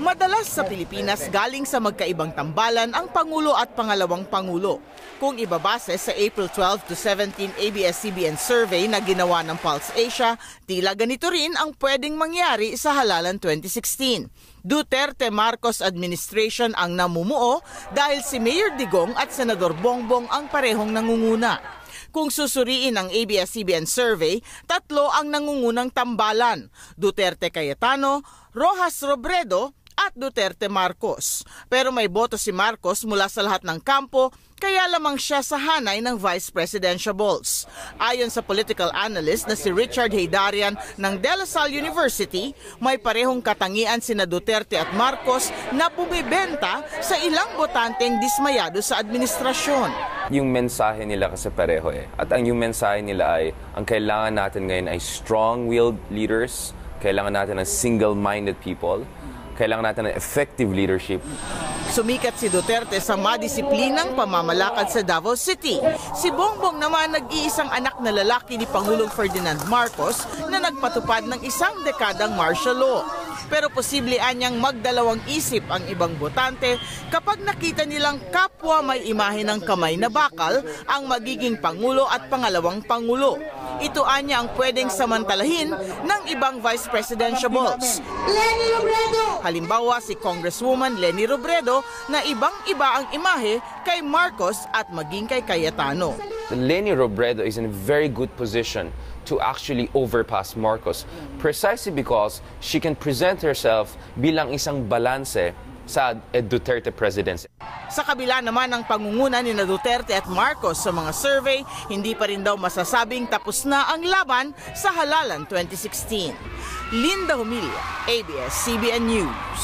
Madalas sa Pilipinas galing sa magkaibang tambalan ang Pangulo at Pangalawang Pangulo. Kung ibabase sa April 12 to 17 ABS-CBN survey na ginawa ng Pulse Asia, tila ganito rin ang pwedeng mangyari sa halalan 2016. Duterte-Marcos administration ang namumuo dahil si Mayor Digong at Senador Bongbong ang parehong nangunguna. Kung susuriin ang ABS-CBN survey, 3 ang nangungunang tambalan: Duterte-Cayetano, Rojas-Robredo at Duterte-Marcos. Pero may boto si Marcos mula sa lahat ng kampo, kaya lamang siya sa hanay ng vice presidentiables. Ayon sa political analyst na si Richard Heydarian ng De La Salle University, may parehong katangian sina Duterte at Marcos na bumibenta sa ilang botanteng dismayado sa administrasyon. Yung mensahe nila kasi pareho At yung mensahe nila ay, ang kailangan natin ngayon ay strong-willed leaders, kailangan natin ng single-minded people, kailangan natin ng effective leadership. Sumikat si Duterte sa madisiplinang pamamalakad sa Davao City. Si Bongbong naman nag-iisang anak na lalaki ni Pangulong Ferdinand Marcos na nagpatupad ng isang dekadang martial law. Pero posible anyang magdalawang isip ang ibang botante kapag nakita nilang kapwa may imahe ng kamay na bakal ang magiging Pangulo at Pangalawang Pangulo. Ito anya ang pwedeng samantalahin ng ibang vice presidentiables. Leni Robredo! Halimbawa si Congresswoman Leni Robredo na ibang-iba ang imahe kay Marcos at maging kay Cayetano. Leni Robredo is in a very good position to actually overpass Marcos precisely because she can present herself bilang isang balanse sa Duterte presidency. Sa kabila naman ng pangunguna ni Duterte at Marcos sa mga survey, hindi pa rin daw masasabing tapos na ang laban sa halalan 2016. Linda Humilla, ABS-CBN News.